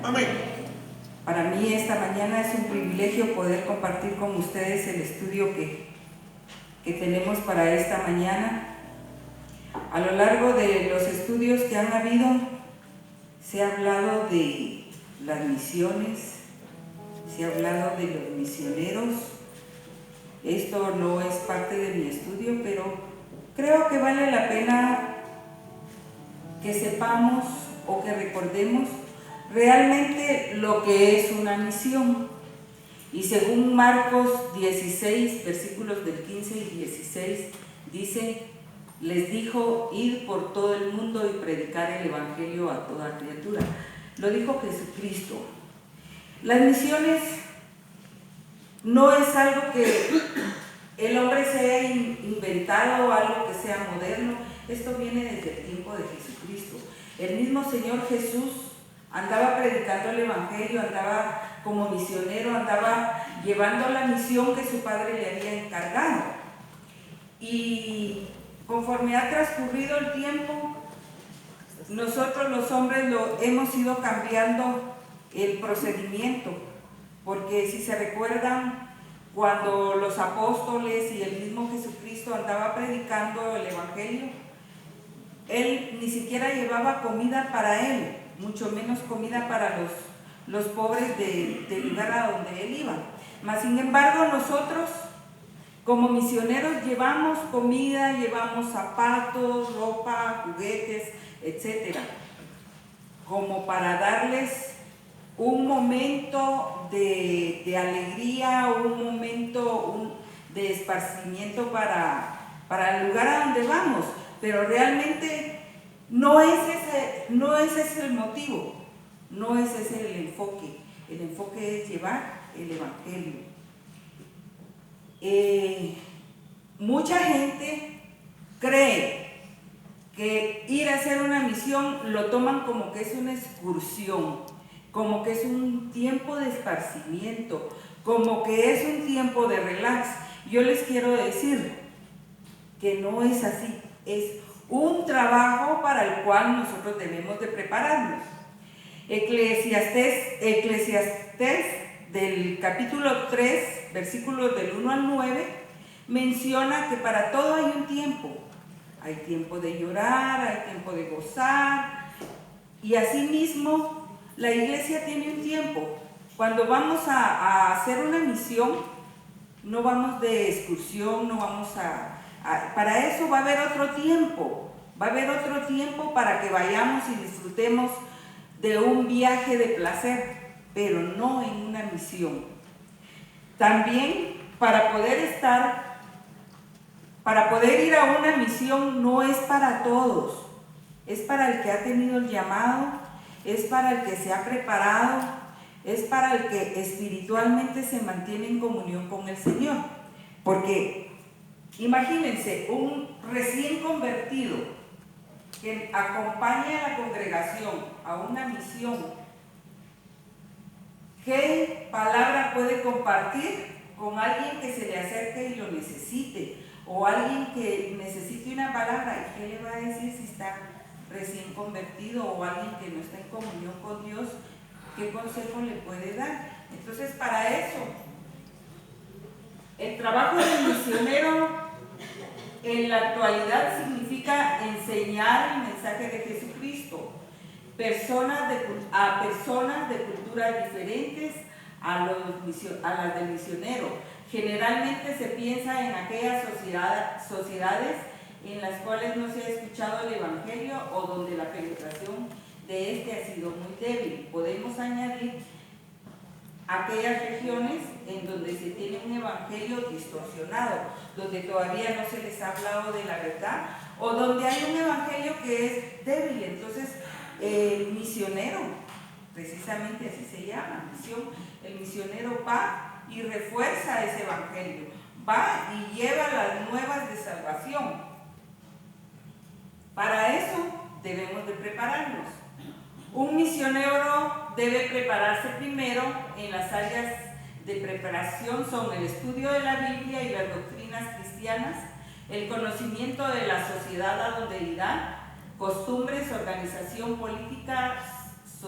Amén. Para mí esta mañana es un privilegio poder compartir con ustedes el estudio que tenemos para esta mañana. A lo largo de los estudios que han habido, se ha hablado de las misiones, se ha hablado de los misioneros. Esto no es parte de mi estudio, pero creo que vale la pena que sepamos o que recordemos realmente lo que es una misión. Y según Marcos 16, versículos del 15 y 16, dice: les dijo, id por todo el mundo y predicar el evangelio a toda criatura. Lo dijo Jesucristo. Las misiones no es algo que el hombre se haya inventado, algo que sea moderno. Esto viene desde el tiempo de Jesucristo. El mismo Señor Jesús andaba predicando el evangelio, andaba como misionero, andaba llevando la misión que su padre le había encargado. Y conforme ha transcurrido el tiempo, nosotros los hombres hemos ido cambiando el procedimiento, porque si se recuerdan, cuando los apóstoles y el mismo Jesucristo andaba predicando el evangelio, él ni siquiera llevaba comida para él, mucho menos comida para los pobres del lugar a donde él iba. Mas sin embargo, nosotros como misioneros llevamos comida, llevamos zapatos, ropa, juguetes, etc., como para darles un momento de alegría, un momento de esparcimiento para el lugar a donde vamos. Pero realmente no es ese el motivo, no es ese el enfoque. El enfoque es llevar el evangelio. Mucha gente cree que ir a hacer una misión lo toman como que es una excursión, como que es un tiempo de esparcimiento, como que es un tiempo de relax. Yo les quiero decir que no es así, es un trabajo para el cual nosotros debemos de prepararnos. Eclesiastés del capítulo 3, versículos del 1 al 9, menciona que para todo hay un tiempo. Hay tiempo de llorar, hay tiempo de gozar, y asimismo la iglesia tiene un tiempo. Cuando vamos a hacer una misión, no vamos de excursión, no vamos para eso va a haber otro tiempo. Va a haber otro tiempo para que vayamos y disfrutemos de un viaje de placer, pero no en una misión. También para poder ir a una misión no es para todos, es para el que ha tenido el llamado, es para el que se ha preparado, es para el que espiritualmente se mantiene en comunión con el Señor. Porque imagínense un recién convertido que acompaña a la congregación a una misión. ¿Qué palabra puede compartir con alguien que se le acerque y lo necesite? O alguien que necesite una palabra, ¿y qué le va a decir si está recién convertido? O alguien que no está en comunión con Dios, ¿qué consejo le puede dar? Entonces, para eso, el trabajo del misionero en la actualidad significa enseñar el mensaje de Jesucristo a personas de culturas diferentes a las del misionero. Generalmente se piensa en aquellas sociedades en las cuales no se ha escuchado el evangelio o donde la penetración de este ha sido muy débil. Podemos añadir aquellas regiones en donde se tiene un evangelio distorsionado, donde todavía no se les ha hablado de la verdad, o donde hay un evangelio que es débil. Entonces, el misionero, precisamente así se llama, misión, el misionero va y refuerza ese evangelio, va y lleva las nuevas de salvación. Para eso debemos de prepararnos. Un misionero debe prepararse primero en las áreas de preparación: son el estudio de la Biblia y las doctrinas cristianas, el conocimiento de la sociedad a donde irá, costumbres, organización política,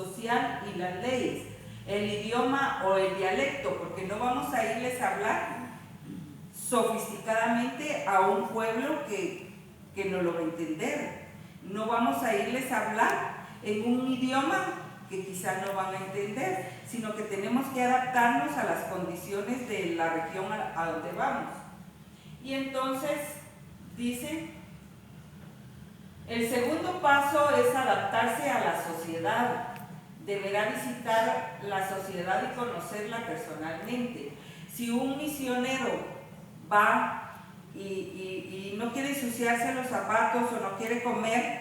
social y las leyes, el idioma o el dialecto, porque no vamos a irles a hablar sofisticadamente a un pueblo que no lo va a entender. No vamos a irles a hablar en un idioma que quizás no van a entender, sino que tenemos que adaptarnos a las condiciones de la región a donde vamos. Y entonces dice, el segundo paso es adaptarse a la sociedad. Deberá visitar la sociedad y conocerla personalmente. Si un misionero va y no quiere ensuciarse los zapatos o no quiere comer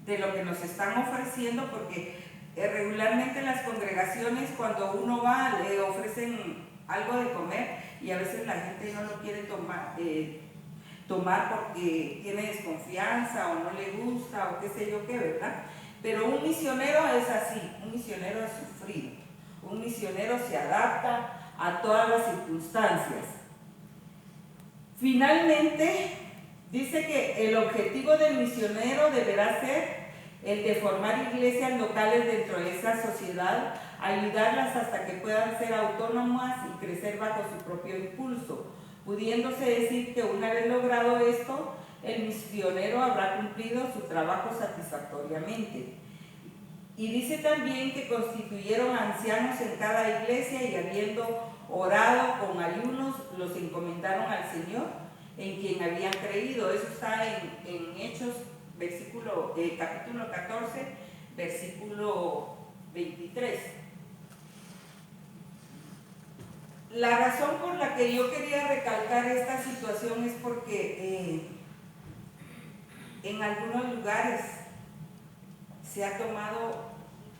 de lo que nos están ofreciendo, porque regularmente en las congregaciones cuando uno va le ofrecen algo de comer y a veces la gente no lo quiere tomar porque tiene desconfianza o no le gusta o qué sé yo qué, ¿verdad? Pero un misionero es así, un misionero es sufrido, un misionero se adapta a todas las circunstancias. Finalmente, dice que el objetivo del misionero deberá ser el de formar iglesias locales dentro de esa sociedad, ayudarlas hasta que puedan ser autónomas y crecer bajo su propio impulso, pudiéndose decir que una vez logrado esto, el misionero habrá cumplido su trabajo satisfactoriamente. Y dice también que constituyeron ancianos en cada iglesia y habiendo orado con ayunos, los encomendaron al Señor en quien habían creído. Eso está en Hechos, capítulo 14, versículo 23. La razón por la que yo quería recalcar esta situación es porque en algunos lugares se ha tomado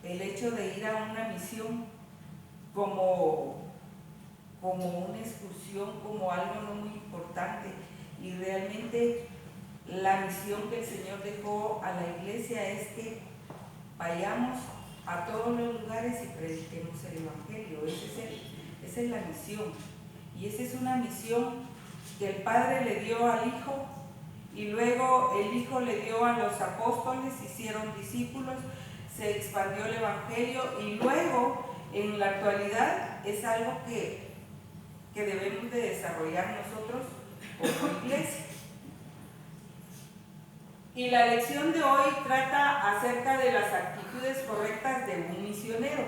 el hecho de ir a una misión como una excursión, como algo no muy importante, y realmente la misión que el Señor dejó a la iglesia es que vayamos a todos los lugares y prediquemos el Evangelio. Esa es la misión, y esa es una misión que el Padre le dio al Hijo, y luego el Hijo le dio a los apóstoles, hicieron discípulos, se expandió el Evangelio, y luego en la actualidad es algo que debemos de desarrollar nosotros como iglesia. Y la lección de hoy trata acerca de las actitudes correctas de un misionero.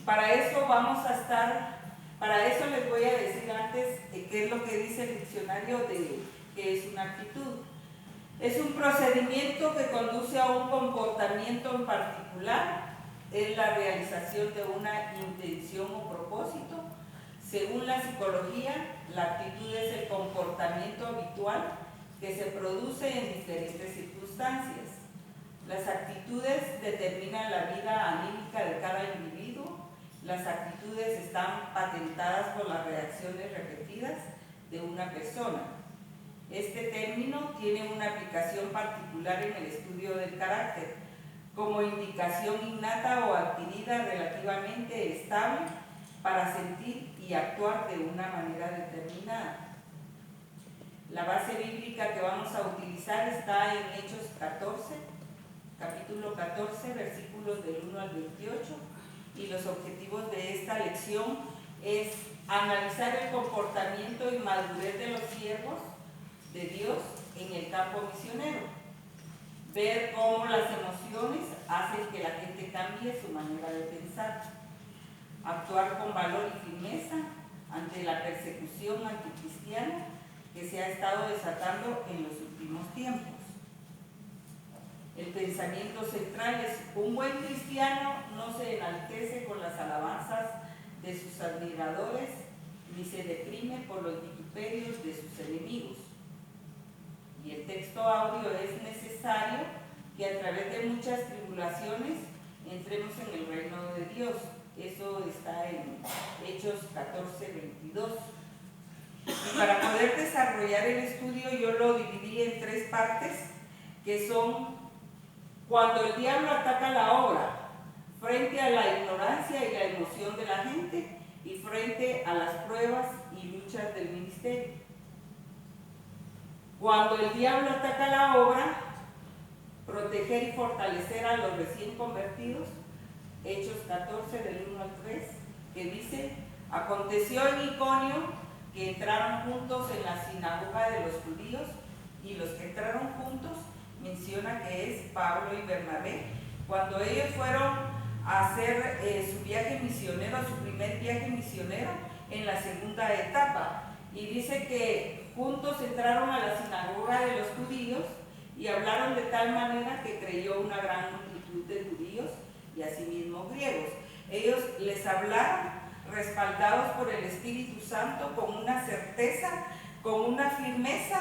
Para eso les voy a decir antes qué es lo que dice el diccionario de qué es una actitud. Es un procedimiento que conduce a un comportamiento en particular, es la realización de una intención o propósito. Según la psicología, la actitud es el comportamiento habitual que se produce en diferentes circunstancias. Las actitudes determinan la vida anímica de cada individuo. Las actitudes están patentadas por las reacciones repetidas de una persona. Este término tiene una aplicación particular en el estudio del carácter, como indicación innata o adquirida relativamente estable para sentir y actuar de una manera determinada. La base bíblica que vamos a utilizar está en Hechos 14, capítulo 14, versículos del 1 al 28, y los objetivos de esta lección es analizar el comportamiento y madurez de los siervos de Dios en el campo misionero, ver cómo las emociones hacen que la gente cambie su manera de pensar, actuar con valor y firmeza ante la persecución anticristiana que se ha estado desatando en los últimos tiempos. El pensamiento central es: un buen cristiano no se enaltece con las alabanzas de sus admiradores ni se deprime por los vituperios de sus enemigos. Y el texto audio es necesario que a través de muchas tribulaciones entremos en el reino de Dios. Eso está en Hechos 14, 22. Y para poder desarrollar el estudio yo lo dividí en 3 partes, que son cuando el diablo ataca la obra, frente a la ignorancia y la emoción de la gente, y frente a las pruebas y luchas del ministerio. Cuando el diablo ataca la obra, proteger y fortalecer a los recién convertidos Hechos 14 del 1 al 3, que dice: aconteció en Iconio que entraron juntos en la sinagoga de los judíos, y los que entraron juntos menciona que es Pablo y Bernabé, cuando ellos fueron a hacer su viaje misionero, su primer viaje misionero en la segunda etapa. Y dice que juntos entraron a la sinagoga de los judíos y hablaron de tal manera que creyó una gran multitud de judíos y asimismo griegos. Ellos les hablaron respaldados por el Espíritu Santo, con una certeza, con una firmeza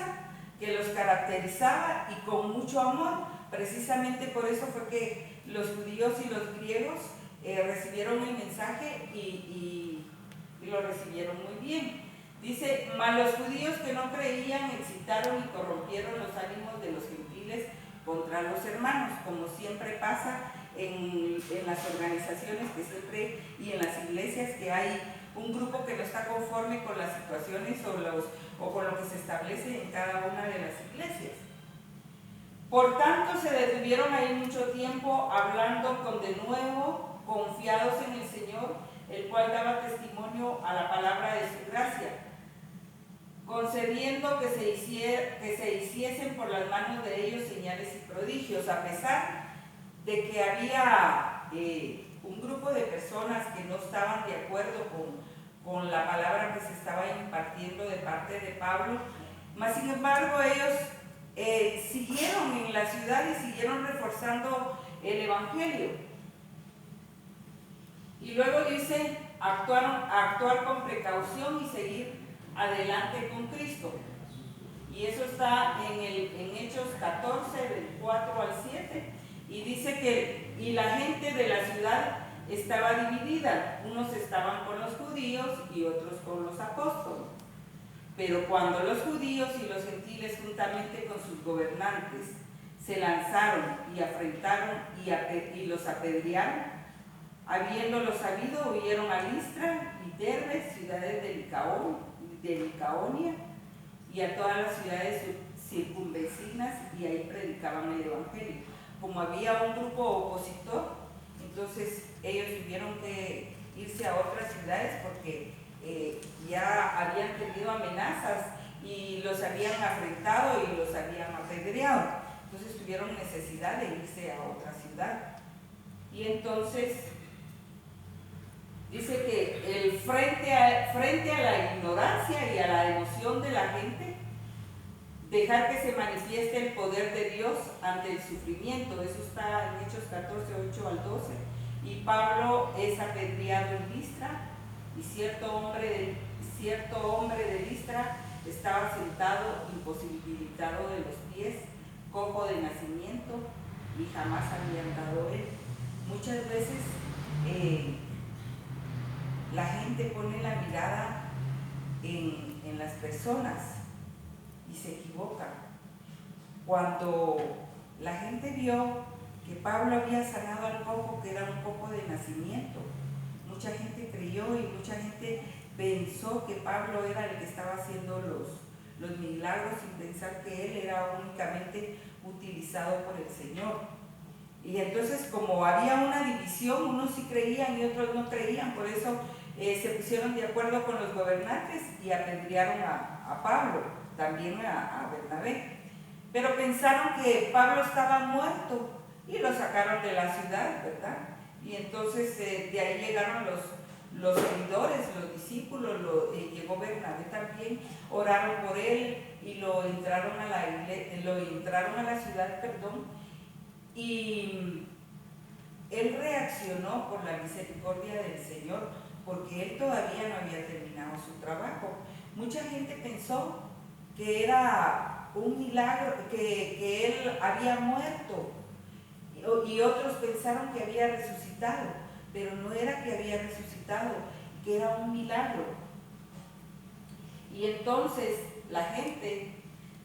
que los caracterizaba y con mucho amor. Precisamente por eso fue que los judíos y los griegos recibieron el mensaje y lo recibieron muy bien. Dice: mas los judíos que no creían excitaron y corrompieron los ánimos de los gentiles contra los hermanos, como siempre pasa en las organizaciones que siempre y en las iglesias, que hay un grupo que no está conforme con las situaciones o con lo que se establece en cada una de las iglesias. Por tanto, se detuvieron ahí mucho tiempo, hablando con denuedo, confiados en el Señor, el cual daba testimonio a la palabra de su gracia, concediendo que se hiciesen por las manos de ellos señales y prodigios, a pesar de que había un grupo de personas que no estaban de acuerdo con la palabra que se estaba impartiendo de parte de Pablo. Mas sin embargo ellos siguieron en la ciudad y siguieron reforzando el evangelio. Y luego dice: actuar con precaución y seguir adelante con Cristo. Y eso está en Hechos 14 del 4 al 7, y dice que y la gente de la ciudad estaba dividida, unos estaban con los judíos y otros con los apóstoles. Pero cuando los judíos y los gentiles, juntamente con sus gobernantes, se lanzaron y afrentaron y los apedrearon, habiéndolo sabido, huyeron a Listra y Derbe, ciudades de Licaonia, y a todas las ciudades circunvecinas, y ahí predicaban el evangelio. Como había un grupo opositor, entonces ellos tuvieron que irse a otras ciudades porque ya habían tenido amenazas y los habían afrentado y los habían apedreado. Entonces tuvieron necesidad de irse a otra ciudad. Y entonces dice que frente a la ignorancia y a la emoción de la gente, dejar que se manifieste el poder de Dios ante el sufrimiento. Eso está en Hechos 14, 8 al 12. Y Pablo es apedreado en Listra, y cierto hombre de Listra estaba sentado, imposibilitado de los pies, cojo de nacimiento, y jamás había andado él. Muchas veces la gente pone la mirada en las personas y se equivoca. Cuando la gente vio que Pablo había sanado al cojo, que era un cojo de nacimiento, mucha gente creyó y mucha gente pensó que Pablo era el que estaba haciendo los milagros, sin pensar que él era únicamente utilizado por el Señor. Y entonces, como había una división, unos sí creían y otros no creían, por eso se pusieron de acuerdo con los gobernantes y apedrearon a Pablo, también a Bernabé. Pero pensaron que Pablo estaba muerto y lo sacaron de la ciudad, ¿verdad? Y entonces de ahí llegaron los seguidores, los discípulos, llegó Bernabé también, oraron por él y lo entraron a la ciudad, y él reaccionó por la misericordia del Señor, porque él todavía no había terminado su trabajo. Mucha gente pensó que era un milagro, que él había muerto, y otros pensaron que había resucitado, pero no era que había resucitado, que era un milagro. Y entonces la gente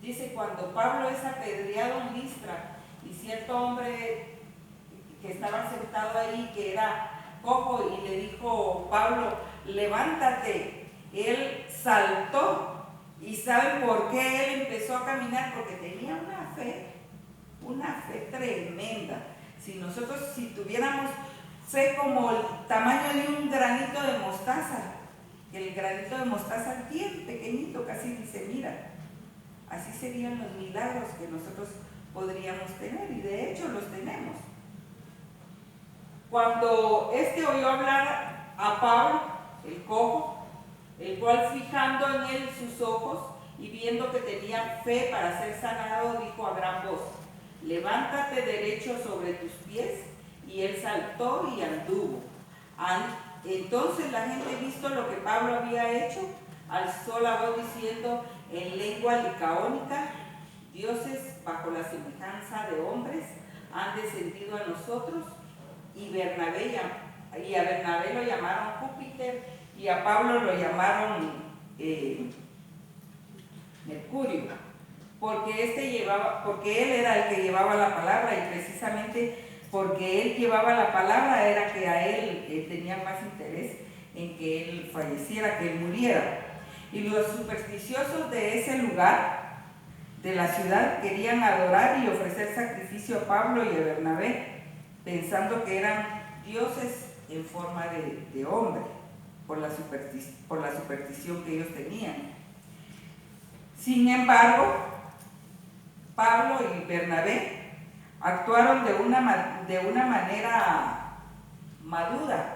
dice: cuando Pablo es apedreado en Listra, y cierto hombre que estaba sentado ahí, que era cojo, y le dijo: Pablo, levántate, él saltó. ¿Y saben por qué él empezó a caminar? Porque tenía una fe tremenda. Si tuviéramos fe como el tamaño de un granito de mostaza. El granito de mostaza bien pequeñito, casi ni se mira. Así serían los milagros que nosotros podríamos tener, y de hecho los tenemos. Cuando oyó hablar a Pablo, el cojo, el cual fijando en él sus ojos y viendo que tenía fe para ser sanado, dijo a gran voz: levántate derecho sobre tus pies. Y él saltó y anduvo. Entonces la gente, visto lo que Pablo había hecho, alzó la voz diciendo en lengua licaónica: dioses bajo la semejanza de hombres han descendido a nosotros. Y a Bernabé lo llamaron Júpiter y a Pablo lo llamaron Mercurio, porque él era el que llevaba la palabra, y precisamente porque él llevaba la palabra era que a él tenía más interés en que él falleciera, que él muriera. Y los supersticiosos de ese lugar, de la ciudad, querían adorar y ofrecer sacrificio a Pablo y a Bernabé, pensando que eran dioses en forma de hombre, por la superstición que ellos tenían. Sin embargo, Pablo y Bernabé actuaron de una manera madura,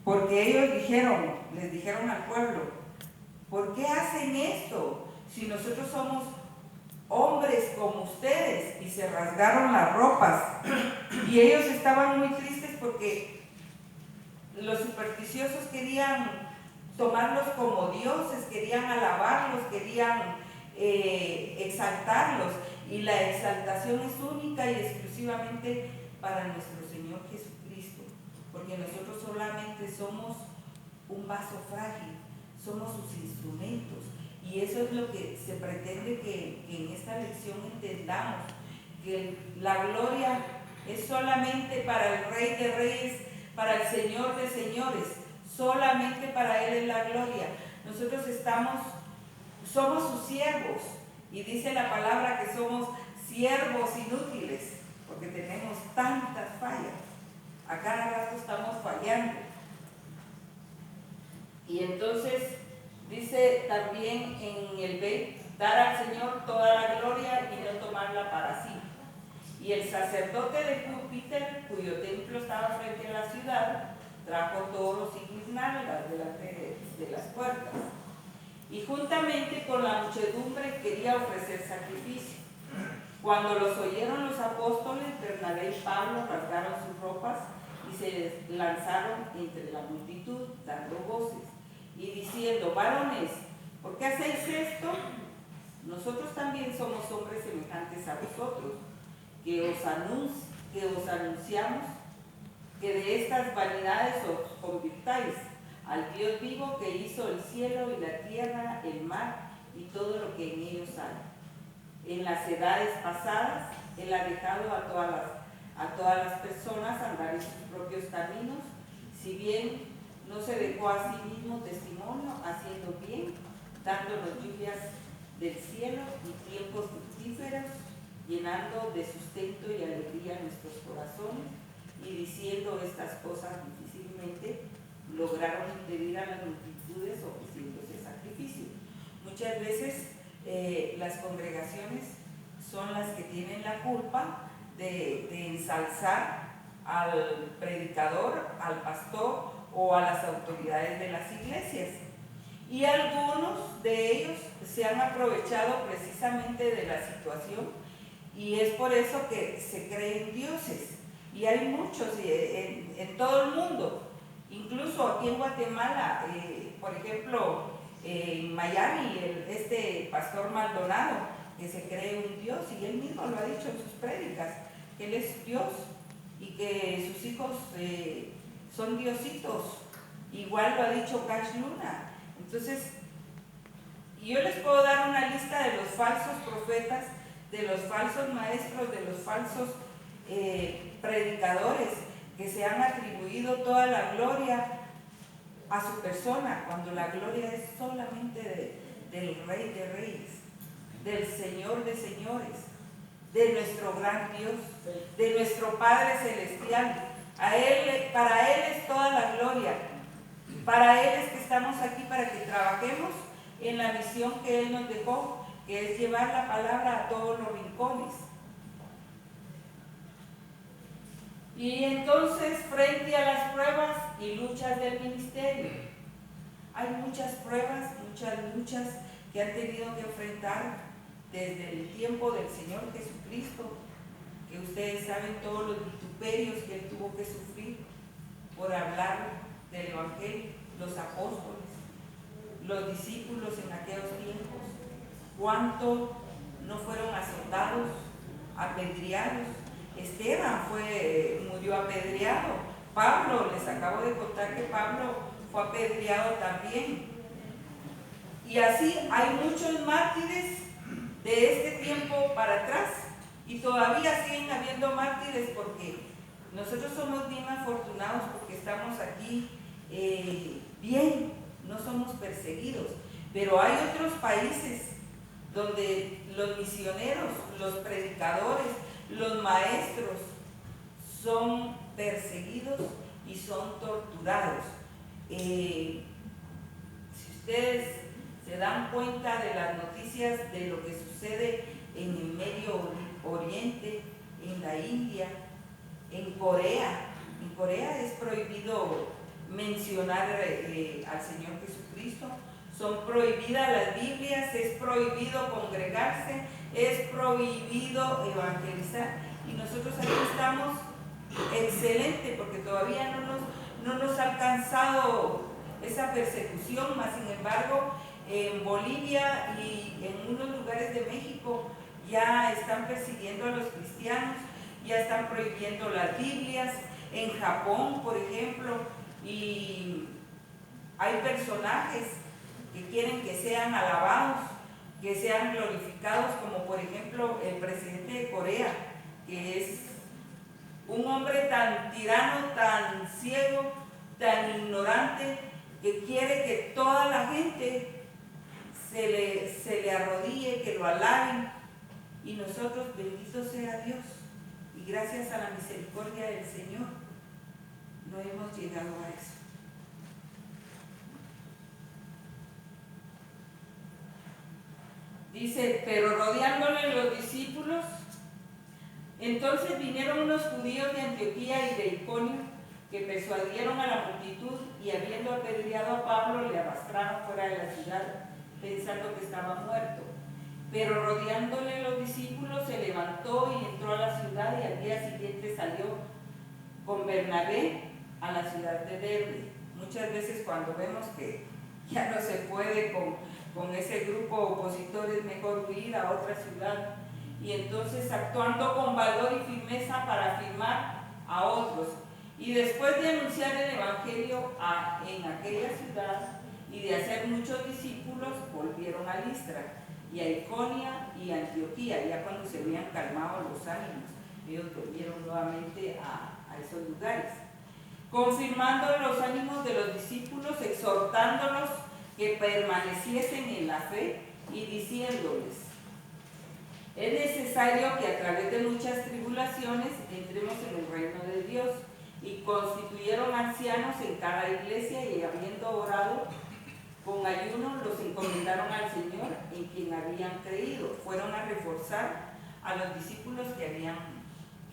porque ellos les dijeron al pueblo: ¿por qué hacen esto si nosotros somos hombres como ustedes? Y se rasgaron las ropas. Y ellos estaban muy tristes porque los supersticiosos querían tomarlos como dioses, querían alabarlos, querían exaltarlos. Y la exaltación es única y exclusivamente para nuestro Señor Jesucristo, porque nosotros solamente somos un vaso frágil, somos sus instrumentos, y eso es lo que se pretende que en esta lección entendamos, que la gloria es solamente para el Rey de Reyes, para el Señor de Señores, solamente para Él es la gloria. Nosotros somos sus siervos, y dice la palabra que somos siervos inútiles, porque tenemos tantas fallas, a cada rato estamos fallando. Y entonces dice también en el B: dar al Señor toda la gloria y no tomarla para sí. Y el sacerdote de Júpiter, cuyo templo estaba frente a la ciudad, trajo toros y guirnaldas delante de las puertas, y juntamente con la muchedumbre quería ofrecer sacrificio. Cuando los oyeron los apóstoles, Bernabé y Pablo rasgaron sus ropas y se lanzaron entre la multitud, dando voces y diciendo: varones, ¿por qué hacéis esto? Nosotros también somos hombres semejantes a vosotros, que os anunciamos que de estas vanidades os convirtáis al Dios vivo, que hizo el cielo y la tierra, el mar y todo lo que en ellos hay. En las edades pasadas Él ha dejado a todas las personas andar en sus propios caminos, si bien no se dejó a sí mismo testimonio, haciendo bien, dándonos lluvias del cielo y tiempos fructíferos, llenando de sustento y alegría nuestros corazones, y diciendo estas cosas difícilmente lograron impedir a las multitudes ofreciéndose sacrificio. Muchas veces las congregaciones son las que tienen la culpa de ensalzar al predicador, al pastor o a las autoridades de las iglesias. Y algunos de ellos se han aprovechado precisamente de la situación, y es por eso que se creen dioses. Y hay muchos en todo el mundo, incluso aquí en Guatemala, por ejemplo, en Miami, este pastor Maldonado, que se cree un dios, y él mismo lo ha dicho en sus prédicas, que él es Dios y que sus hijos son diositos. Igual lo ha dicho Cash Luna. Entonces, yo les puedo dar una lista de los falsos profetas, de los falsos maestros, de los falsos predicadores que se han atribuido toda la gloria a su persona, cuando la gloria es solamente del Rey de Reyes, del Señor de Señores, de nuestro gran Dios, de nuestro Padre Celestial. Para Él es toda la gloria. Para Él es que estamos aquí, para que trabajemos en la misión que Él nos dejó, que es llevar la palabra a todos los rincones. Y entonces, frente a las pruebas y luchas del ministerio, hay muchas pruebas, muchas luchas que han tenido que enfrentar desde el tiempo del Señor Jesucristo, que ustedes saben todos los vituperios que Él tuvo que sufrir por hablar del Evangelio, los apóstoles, los discípulos en aquellos tiempos, cuánto no fueron azotados, apedreados. Esteban murió apedreado. Pablo, les acabo de contar que Pablo fue apedreado también. Y así hay muchos mártires de este tiempo para atrás, y todavía siguen habiendo mártires, porque nosotros somos bien afortunados porque estamos aquí bien, no somos perseguidos. Pero hay otros países donde los misioneros, los predicadores, los maestros son perseguidos y son torturados. Si ustedes se dan cuenta de las noticias de lo que sucede en el Medio Oriente, en la India, en Corea es prohibido mencionar al Señor Jesucristo, son prohibidas las Biblias, es prohibido congregarse, es prohibido evangelizar, y nosotros aquí estamos excelente, porque todavía no nos ha alcanzado esa persecución, mas sin embargo en Bolivia y en unos lugares de México ya están persiguiendo a los cristianos, ya están prohibiendo las Biblias. En Japón, por ejemplo, y hay personajes que quieren que sean alabados, que sean glorificados, como por ejemplo el presidente de Corea, que es un hombre tan tirano, tan ciego, tan ignorante, que quiere que toda la gente se le arrodille, que lo alaben. Y nosotros, bendito sea Dios, y gracias a la misericordia del Señor, no hemos llegado a eso. Dice, pero rodeándole los discípulos, entonces vinieron unos judíos de Antioquía y de Iconio, que persuadieron a la multitud, y habiendo apedreado a Pablo, le arrastraron fuera de la ciudad, pensando que estaba muerto. Pero rodeándole los discípulos, se levantó y entró a la ciudad, y al día siguiente salió con Bernabé a la ciudad de Derbe. Muchas veces cuando vemos que ya no se puede con ese grupo opositor, es mejor huir a otra ciudad. Y entonces, actuando con valor y firmeza para afirmar a otros, y después de anunciar el Evangelio en aquella ciudad y de hacer muchos discípulos, volvieron a Listra y a Iconia y a Antioquía. Ya cuando se habían calmado los ánimos, ellos volvieron nuevamente a esos lugares, confirmando los ánimos de los discípulos, exhortándolos que permaneciesen en la fe, y diciéndoles: es necesario que a través de muchas tribulaciones entremos en el reino de Dios. Y constituyeron ancianos en cada iglesia, y habiendo orado con ayuno, los encomendaron al Señor, en quien habían creído. Fueron a reforzar a los discípulos que habían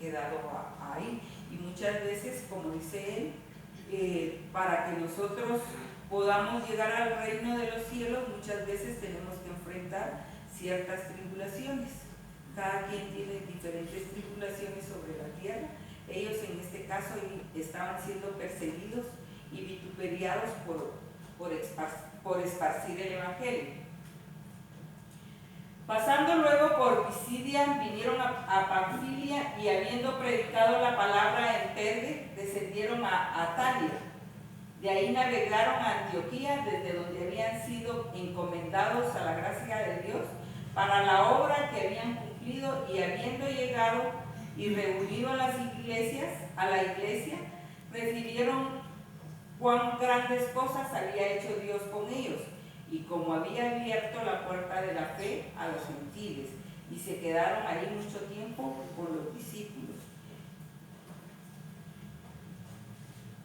quedado ahí. Y muchas veces, como dice él, para que nosotros podamos llegar al reino de los cielos, muchas veces tenemos que enfrentar ciertas tribulaciones. Cada quien tiene diferentes tribulaciones sobre la tierra. Ellos en este caso estaban siendo perseguidos y vituperiados por esparcir el Evangelio. Pasando luego por Pisidia, vinieron a Panfilia, y habiendo predicado la palabra en Perge, descendieron a Atalia. De ahí navegaron a Antioquía, desde donde habían sido encomendados a la gracia de Dios para la obra que habían cumplido, y habiendo llegado y reunido a la iglesia, refirieron cuán grandes cosas había hecho Dios con ellos, y cómo había abierto la puerta de la fe a los gentiles, y se quedaron ahí mucho tiempo con los discípulos.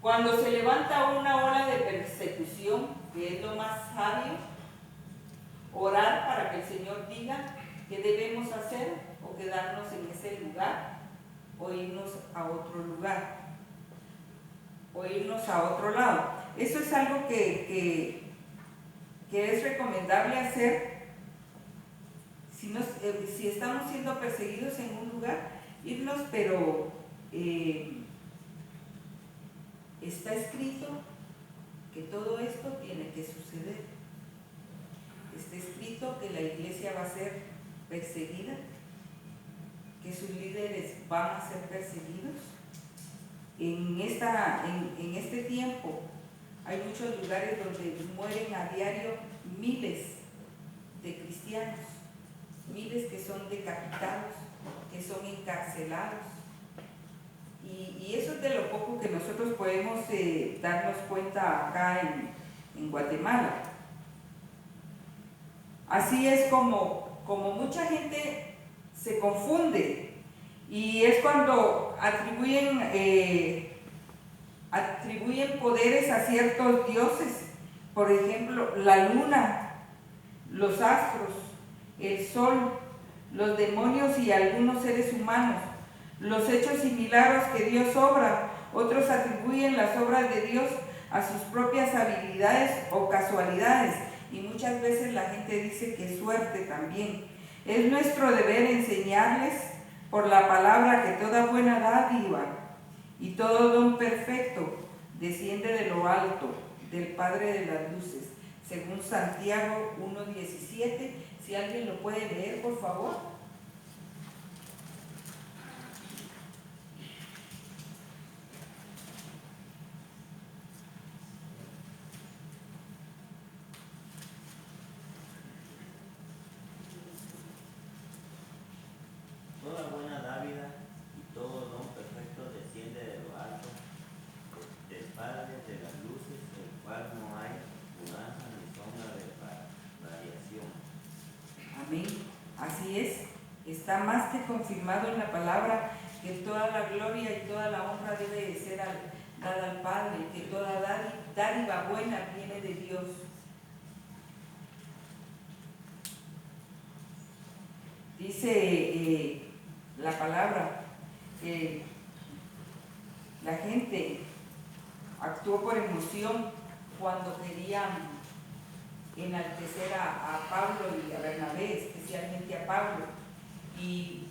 Cuando se levanta una ola de persecución, que es lo más sabio, orar para que el Señor diga qué debemos hacer o quedarnos en ese lugar o irnos a otro lugar o irnos a otro lado. Eso es algo que es recomendable hacer si estamos siendo perseguidos en un lugar, irnos, pero está escrito que todo esto tiene que suceder. Está escrito que la iglesia va a ser perseguida, que sus líderes van a ser perseguidos. En este tiempo hay muchos lugares donde mueren a diario miles de cristianos, miles que son decapitados, que son encarcelados. Y eso es de lo poco que nosotros podemos darnos cuenta acá en Guatemala. Así es como mucha gente se confunde, y es cuando atribuyen poderes a ciertos dioses. Por ejemplo, la luna, los astros, el sol, los demonios y algunos seres humanos, los hechos y milagros que Dios obra. Otros atribuyen las obras de Dios a sus propias habilidades o casualidades, y muchas veces la gente dice que es suerte también. Es nuestro deber enseñarles por la palabra que toda buena dádiva y todo don perfecto desciende de lo alto, del Padre de las luces, según Santiago 1:17. Si alguien lo puede leer, por favor. Toda buena dávida y todo don perfecto desciende de lo alto, del Padre de las luces, el cual no hay mudanza ni sombra de variación. Amén. Así es. Está más que confirmado en la palabra que toda la gloria y toda la honra debe de ser dada al Padre, que toda dádiva buena viene de Dios. Dice la palabra que la gente actuó por emoción cuando querían enaltecer a Pablo y a Bernabé, especialmente a Pablo, y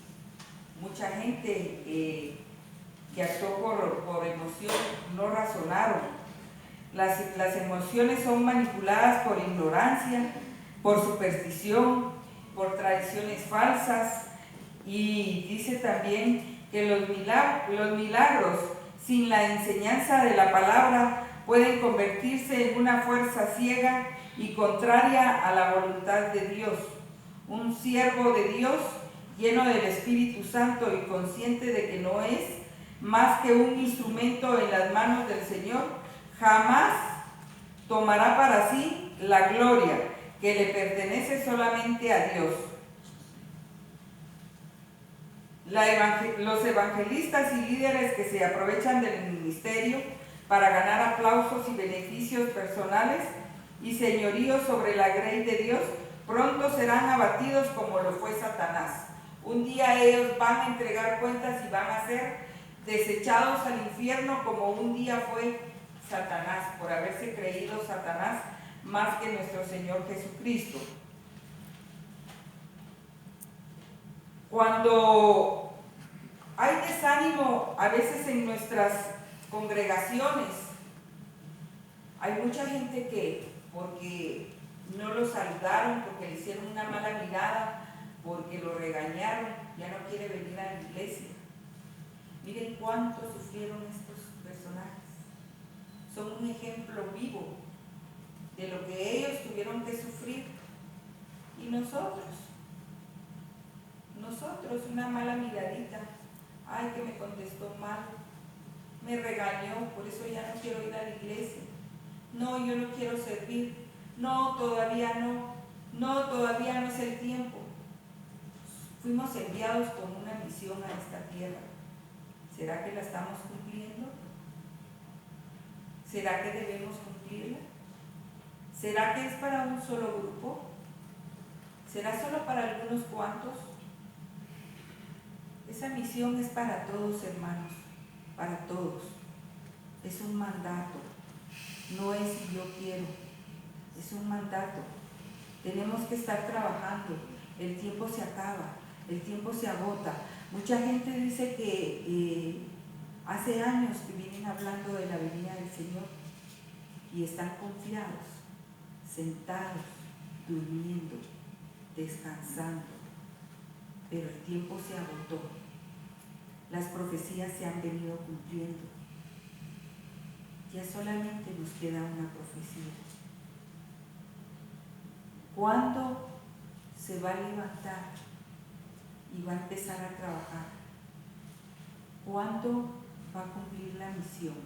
mucha gente que actuó por emoción no razonaron. Las emociones son manipuladas por ignorancia, por superstición, por tradiciones falsas, y dice también que los milagros sin la enseñanza de la palabra pueden convertirse en una fuerza ciega y contraria a la voluntad de Dios. Un siervo de Dios, lleno del Espíritu Santo y consciente de que no es más que un instrumento en las manos del Señor, jamás tomará para sí la gloria que le pertenece solamente a Dios. Los evangelistas y líderes que se aprovechan del ministerio para ganar aplausos y beneficios personales y señorío sobre la grey de Dios, pronto serán abatidos como lo fue Satanás. Un día ellos van a entregar cuentas y van a ser desechados al infierno, como un día fue Satanás, por haberse creído Satanás más que nuestro Señor Jesucristo. Cuando hay desánimo a veces en nuestras congregaciones, hay mucha gente que, porque no lo saludaron, porque le hicieron una mala mirada, porque lo regañaron, ya no quiere venir a la iglesia. Miren cuánto sufrieron estos personajes. Son un ejemplo vivo de lo que ellos tuvieron que sufrir. Y nosotros, una mala miradita, ay, que me contestó mal, me regañó, por eso ya no quiero ir a la iglesia. No, yo no quiero servir. No, todavía no. No, todavía no es el tiempo. Fuimos enviados con una misión a esta tierra. ¿Será que la estamos cumpliendo? ¿Será que debemos cumplirla? ¿Será que es para un solo grupo? ¿Será solo para algunos cuantos? Esa misión es para todos, hermanos, para todos. Es un mandato, no es si yo quiero, es un mandato. Tenemos que estar trabajando, el tiempo se acaba, el tiempo se agota. Mucha gente dice que hace años que vienen hablando de la venida del Señor y están confiados, sentados, durmiendo, descansando, pero el tiempo se agotó. Las profecías se han venido cumpliendo. Ya solamente nos queda una profecía. ¿Cuándo se va a levantar y va a empezar a trabajar? ¿Cuándo va a cumplir la misión?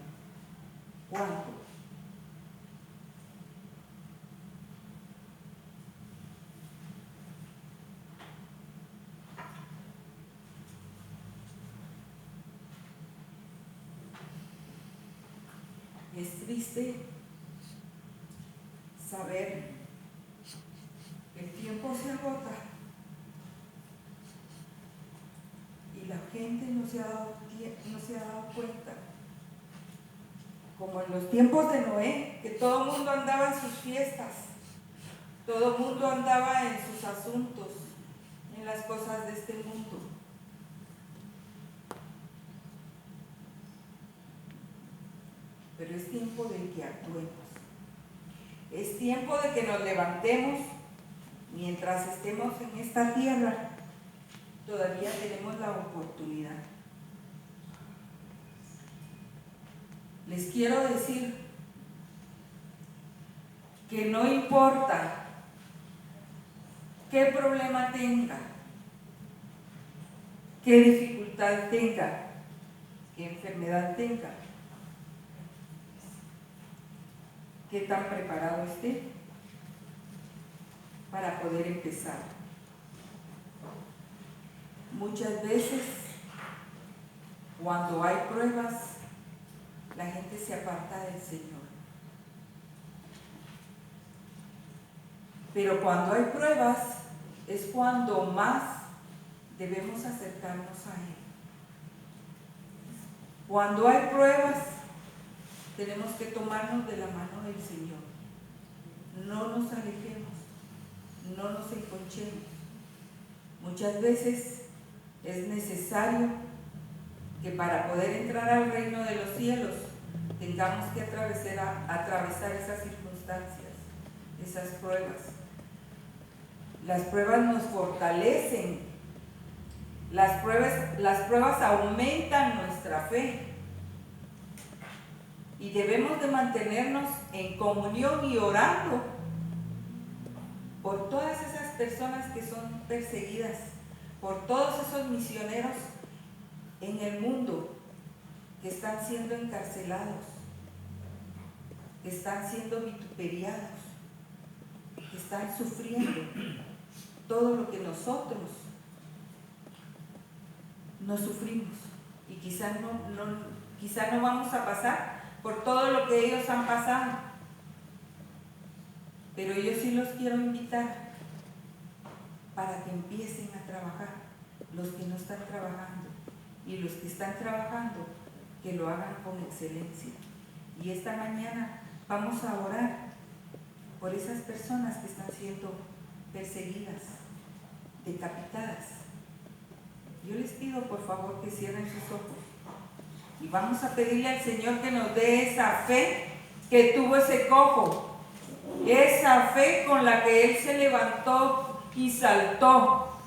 ¿Cuándo? Es triste saber que el tiempo se agota y la gente no se ha dado cuenta, como en los tiempos de Noé, que todo el mundo andaba en sus fiestas, todo el mundo andaba en sus asuntos, en las cosas de este mundo. Pero es tiempo de que actuemos. Es tiempo de que nos levantemos mientras estemos en esta tierra. Todavía tenemos la oportunidad. Les quiero decir que no importa qué problema tenga, qué dificultad tenga, qué enfermedad tenga, qué tan preparado esté para poder empezar. Muchas veces, cuando hay pruebas, la gente se aparta del Señor. Pero cuando hay pruebas, es cuando más debemos acercarnos a Él. Cuando hay pruebas, tenemos que tomarnos de la mano del Señor. No nos alejemos, no nos enconchemos. Muchas veces es necesario que para poder entrar al reino de los cielos tengamos que atravesar esas circunstancias, esas pruebas. Las pruebas nos fortalecen, las pruebas aumentan nuestra fe y debemos de mantenernos en comunión y orando por todas esas personas que son perseguidas, por todos esos misioneros en el mundo que están siendo encarcelados, que están siendo vituperiados, que están sufriendo todo lo que nosotros no sufrimos y quizás no vamos a pasar por todo lo que ellos han pasado, pero yo sí los quiero invitar para que empiecen a trabajar, los que no están trabajando, y los que están trabajando, que lo hagan con excelencia. Y esta mañana vamos a orar por esas personas que están siendo perseguidas, decapitadas. Yo les pido por favor que cierren sus ojos y vamos a pedirle al Señor que nos dé esa fe que tuvo ese cojo, esa fe con la que él se levantó y saltó,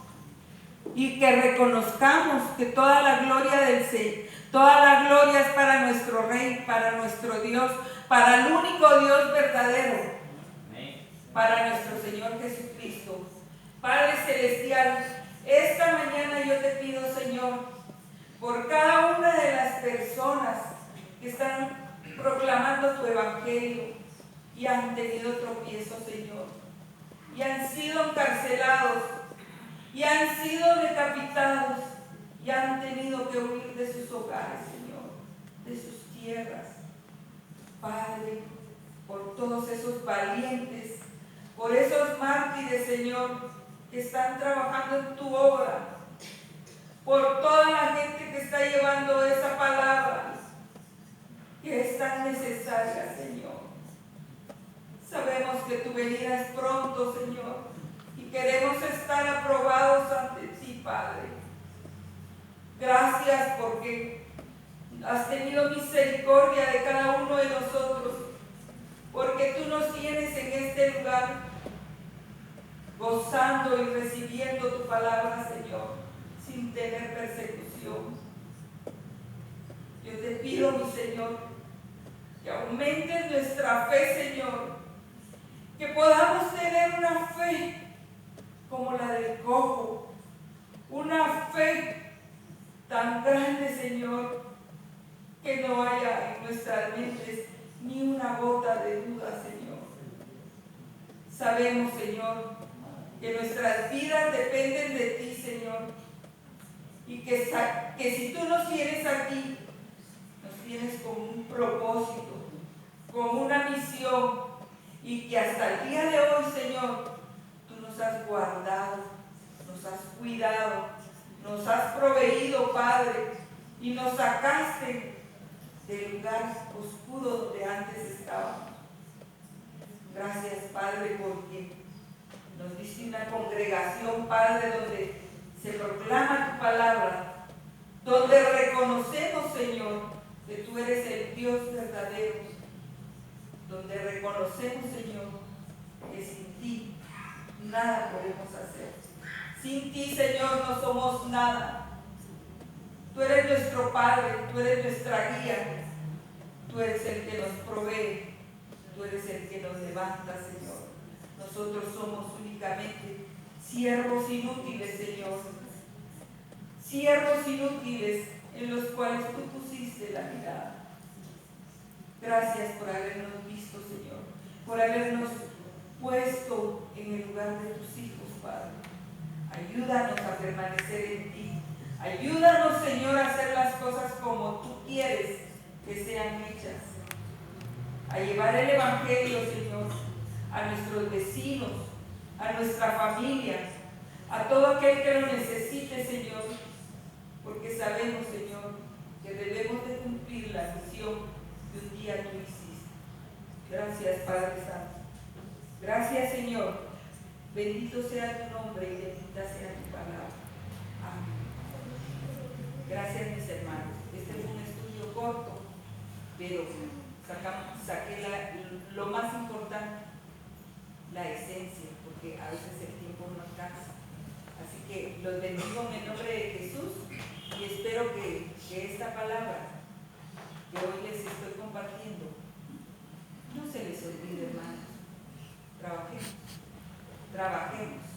y que reconozcamos que toda la gloria es para nuestro Rey, para nuestro Dios, para el único Dios verdadero, para nuestro Señor Jesucristo. Padre Celestial, esta mañana yo te pido, Señor, por cada una de las personas que están proclamando tu evangelio y han tenido tropiezo, Señor, y han sido encarcelados, y han sido decapitados, y han tenido que huir de sus hogares, Señor, de sus tierras. Padre, por todos esos valientes, por esos mártires, Señor, que están trabajando en tu obra, por toda la gente que está llevando esa palabra, que es tan necesaria, Señor. Sabemos que tu venida es pronto, Señor, y queremos estar aprobados ante ti, Padre. Gracias porque has tenido misericordia de cada uno de nosotros, porque tú nos tienes en este lugar, gozando y recibiendo tu palabra, Señor, sin tener persecución. Yo te pido, mi Señor, que aumentes nuestra fe, Señor, que podamos tener una fe como la del cojo, una fe tan grande, Señor, que no haya en nuestras mentes ni una gota de duda, Señor. Sabemos, Señor, que nuestras vidas dependen de ti, Señor, y que si tú nos tienes aquí, nos tienes con un propósito, con una misión, y que hasta el día de hoy, Señor, tú nos has guardado, nos has cuidado, nos has proveído, Padre, y nos sacaste del lugar oscuro donde antes estábamos. Gracias, Padre, porque nos diste una congregación, Padre, donde se proclama tu palabra, donde reconocemos, Señor, que tú eres el Dios verdadero, donde reconocemos, Señor, que sin ti nada podemos hacer. Sin ti, Señor, no somos nada. Tú eres nuestro Padre, tú eres nuestra guía, tú eres el que nos provee, tú eres el que nos levanta, Señor. Nosotros somos únicamente siervos inútiles, Señor. Siervos inútiles en los cuales tú pusiste la mirada. Gracias por habernos visto, Señor, por habernos puesto en el lugar de tus hijos, Padre. Ayúdanos a permanecer en ti. Ayúdanos, Señor, a hacer las cosas como tú quieres que sean hechas. A llevar el Evangelio, Señor, a nuestros vecinos, a nuestra familia, a todo aquel que lo necesite, Señor, porque sabemos, Señor, que debemos de cumplir la misión que un día tú hiciste. Gracias, Padre Santo. Gracias, Señor. Bendito sea tu nombre y bendita sea tu palabra. Amén. Gracias, mis hermanos. Este fue un estudio corto, pero saqué lo más importante, la esencia, porque a veces el tiempo no alcanza. Así que los bendigo en el nombre de Jesús y espero que esta palabra que hoy les estoy compartiendo no se les olvide, hermanos. Trabajemos.